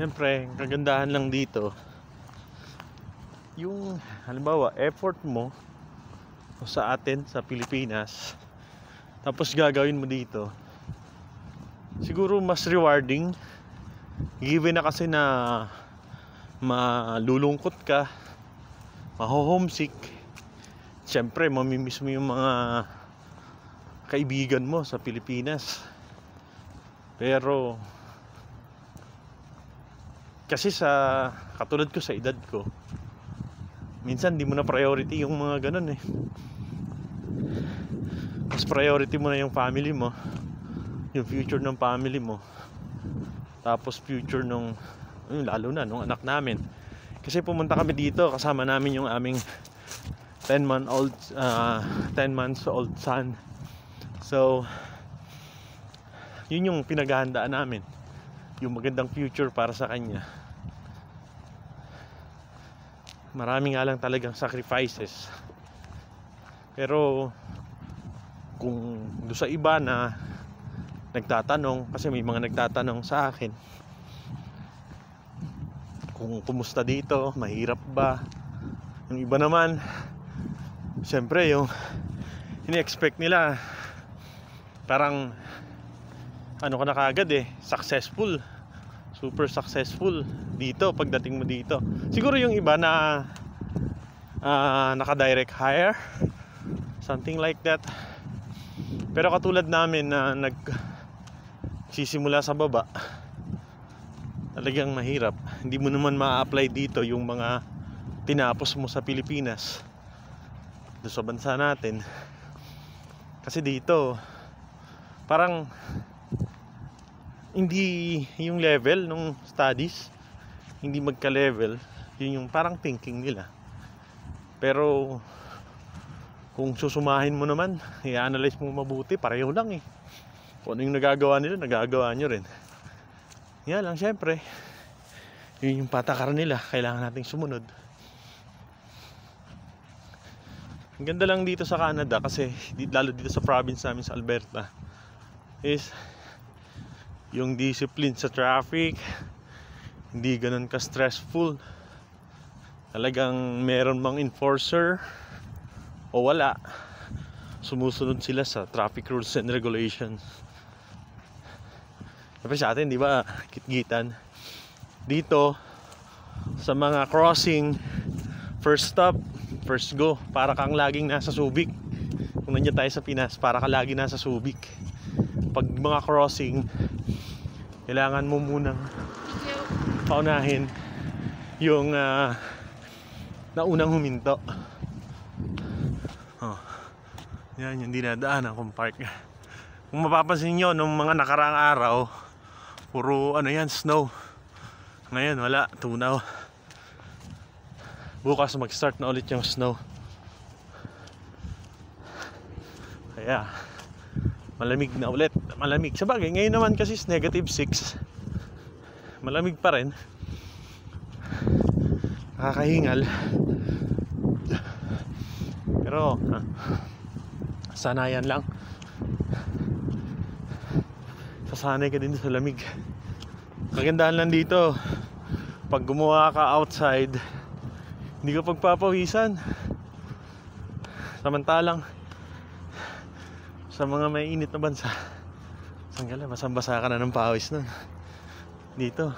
Siyempre, ang kagandahan lang dito, yung halimbawa, effort mo sa atin sa Pilipinas, tapos gagawin mo dito, siguro mas rewarding. Given na kasi na malulungkot ka, maho-homesick, siyempre mamimiss mo yung mga kaibigan mo sa Pilipinas. Pero kasi sa katulad ko, sa edad ko, minsan di mo na priority yung mga ganun eh. Mas priority mo na yung family mo, yung future ng family mo, tapos future nung lalo na nung anak namin. Kasi pumunta kami dito, kasama namin yung aming 10 months old son. So yun yung pinaghahandaan namin, yung magandang future para sa kanya. Marami nga lang talagang sacrifices. Pero kung do sa iba na nagtatanong, kasi may mga nagtatanong sa akin kung kumusta dito, mahirap ba? Yung iba naman, siyempre yung ini-expect nila parang ano ka na kagad eh, successful, super successful dito pagdating mo dito. Siguro yung iba na naka-direct hire, something like that. Pero katulad namin na nagsisimula sa baba, talagang mahirap. Hindi mo naman ma-apply dito yung mga tinapos mo sa Pilipinas doon sa bansa natin. Kasi dito parang hindi yung level nung studies, hindi magka-level. Yun yung parang thinking nila. Pero kung susumahin mo naman, i-analyze mo mabuti, pareho lang eh. Kung ano yung nagagawa nila, nagagawa nyo rin. Yan lang, syempre yun yung patakaran nila, kailangan nating sumunod. Ang ganda lang dito sa Canada kasi lalo dito sa province namin sa Alberta is yung discipline sa traffic, hindi ganun ka stressful. Talagang meron mang enforcer o wala, sumusunod sila sa traffic rules and regulations. Tapi sa atin, di ba, kitgitan dito sa mga crossing, first stop, first go. Para kang laging nasa Subic. Kung nandiyan tayo sa Pinas, para ka lagi nasa Subic. Pag mga crossing, kailangan mo munang paunahin yung naunang huminto. Yan yung dinadaanan kong park. Kung mapapansin nyo, nung mga nakaraang araw, puro ano yan, snow. Ngayon wala, tunaw. Bukas mag-start na ulit yung snow. Kaya malamig na ulit. Malamig. Sabagay, ngayon naman kasi is -6. Malamig pa rin. Nakakahingal. Pero sanayan lang. Sasanay ka din sa lamig. Kagandahan lang dito, pag gumawa ka outside, hindi ka pagpapawisan. Samantalang sa mga may init na bansa, sanggala, basang-basa ka na ng pawis nun. Dito,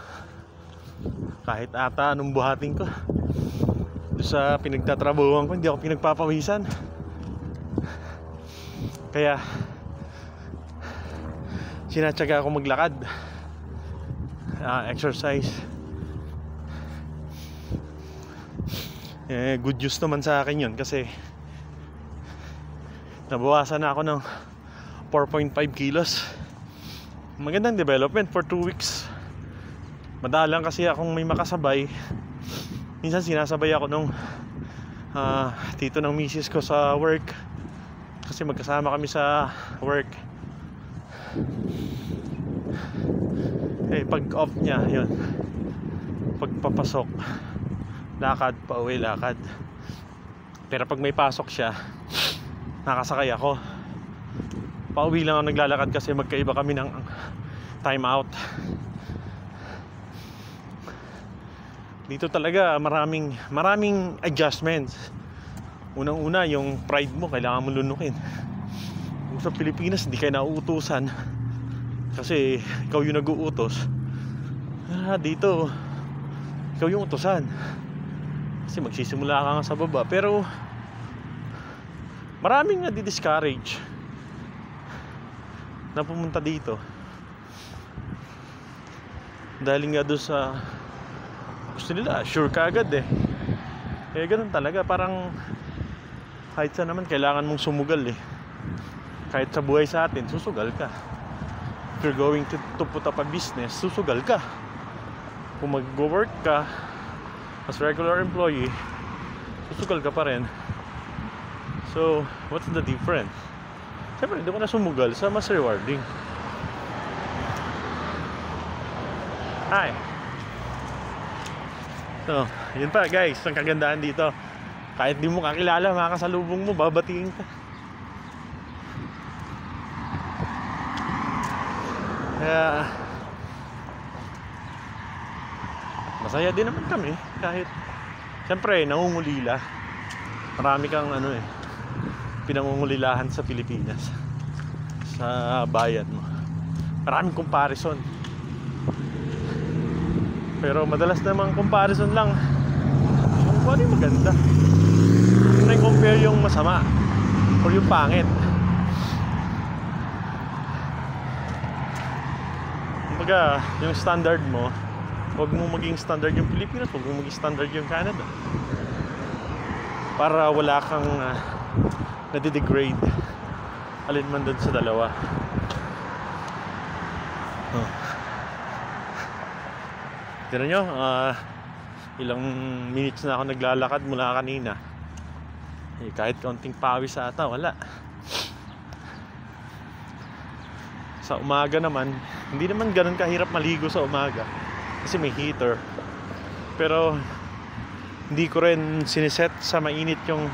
kahit ata anong buhatin ko, doon sa pinagtatrabuhan ko, hindi ako pinagpapawisan. Kaya sinatsaga ako maglakad, exercise. Good news naman sa akin yun kasi nabawasan na ako ng 4.5 kilos. Magandang development for 2 weeks. Madalang kasi akong may makasabay. Minsan sinasabay ako nung tito ng misis ko sa work, kasi magkasama kami sa work. Pag off niya, yun, pagpapasok, lakad, pauwi, lakad. Pero pag may pasok siya, nakasakay ako. Pauwi lang ako naglalakad kasi magkaiba kami ng time out. Dito talaga maraming adjustments. Unang-una, yung pride mo kailangan mo lunukin. Kung sa Pilipinas hindi kayo nauutusan kasi ikaw yung nag-uutos, dito ikaw yung utusan kasi magsisimula ka nga sa baba. Pero maraming nadi-discourage na pumunta dito dahil nga doon sa gusto nila sure ka agad ganun talaga. Parang kahit saan naman kailangan mong sumugal kahit sa buhay sa atin susugal ka. If you're going to put up a business, susugal ka. Kung mag-work ka as regular employee, susugal ka pa rin. So what's the difference? Siyempre hindi ko na sumugal sa mas rewarding. Hi. So yun pa guys, ang kagandahan dito, kahit di mo kakilala, makakasalubong mo, babatiin ka. Kaya masaya din naman kami kahit siyempre nangungulila. Marami kang pinangungulilahan sa Pilipinas, sa bayan mo. Maraming comparison. Pero madalas namang comparison lang kung ano yung maganda. Kung na-compare yung masama or yung pangit. Kumbaga, yung standard mo, huwag mong maging standard yung Pilipinas, huwag mong maging standard yung Canada. Para wala kang nadidegrade alin man doon sa dalawa. Tira nyo, ilang minutes na ako naglalakad mula kanina. Kahit kaunting pawis ata, wala. Sa umaga naman, hindi naman ganun kahirap maligo sa umaga kasi may heater. Pero hindi ko rin siniset sa mainit yung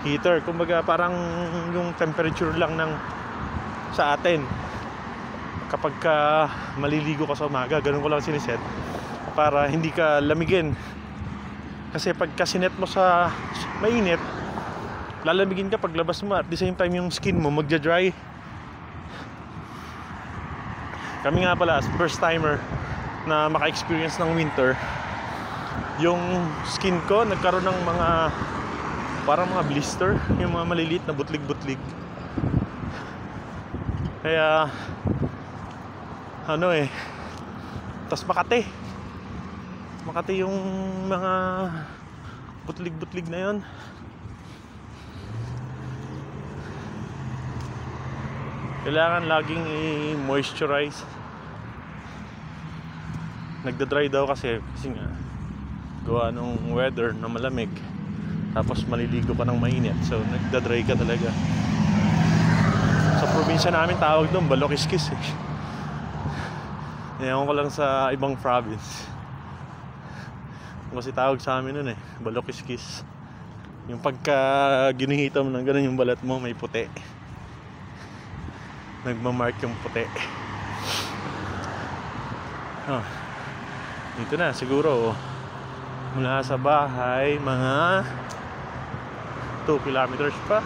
heater. Kumbaga parang yung temperature lang ng sa atin kapag ka maliligo ka sa umaga, ganun ko lang siniset para hindi ka lamigin. Kasi pagka sinet mo sa mainit, lalamigin ka paglabas mo, at the same time yung skin mo magja-dry. Kami nga pala, as first timer na maka-experience ng winter, yung skin ko nagkaroon ng mga parang mga blister, yung mga maliliit na butlig-butlig. Kaya tas Makati yung mga butlig-butlig na yon. Kailangan laging i-moisturize. Nagda-dry daw kasi nga gawa ng weather na malamig, tapos maliligo ka ng mainit, so nagda-dry ka talaga. Sa probinsya namin tawag doon balokiskis Ewan ko lang sa ibang province kasi tawag sa amin nun balokiskis. Yung pagka ginihita mo ng ganun yung balat mo may puti, nagmamark yung puti. Dito na siguro mula sa bahay mga 2 kilometers pa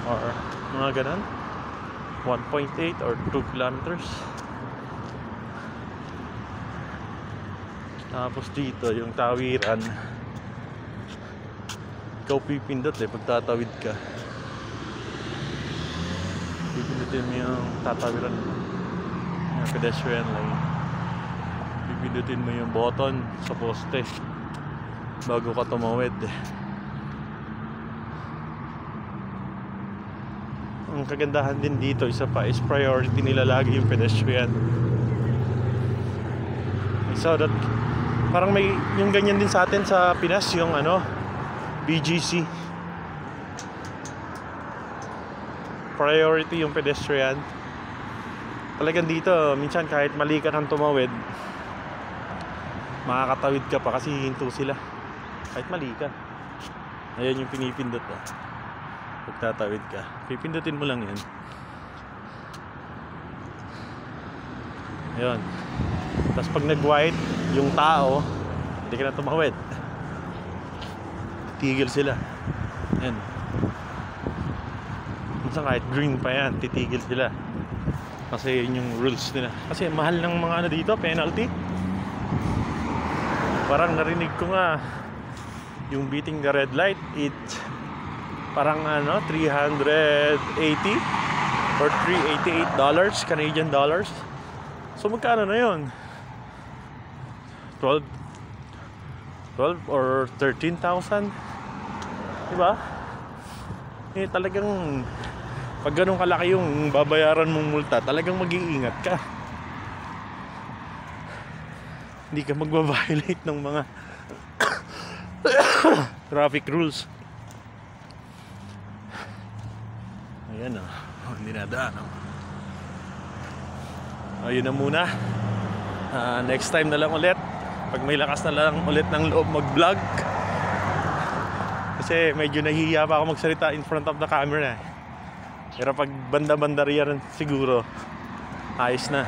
or mga ganun, 1.8 or 2 kilometers. Tapos dito yung tawiran, ikaw pipindot pagtatawid ka, pipindutin mo yung tatawiran yung pedestrian lane, pipindutin mo yung button sa poste bago ka tumawid. Ang kagandahan din dito, isa pa is priority nila lagi yung pedestrian. So that parang may yung ganyan din sa atin sa Pinas, yung BGC, priority yung pedestrian. Talagang dito minsan kahit mali ka nang tumawid, makakatawid ka pa kasi hinto sila kahit mali ka. Ayan yung pinipindot pagtatawid ka, pipindutin mo lang yan. Ayun. Tapos pag nag-white yung tao, Hindi ka na tumawid. Titigil sila. Yan. Minsan kahit green pa yan, titigil sila. Kasi yun yung rules nila. Kasi mahal ng mga ano dito, penalty. Parang narinig ko nga yung beating the red light, it parang ano, 380 or $388 Canadian dollars. So magkano na yun? 12 or 13,000, diba? Eh talagang pag ganun kalaki yung babayaran mong multa, talagang mag-iingat ka. Hindi ka magbabiolate ng mga traffic rules. Ayan o, hindi nadaan o. Ayun na muna. Next time na lang ulit, pag may lakas na lang ulit ng loob mag-vlog. Kasi medyo nahihiya pa ako magsalita in front of the camera. Pero pag banda-banda riyan siguro ayos na.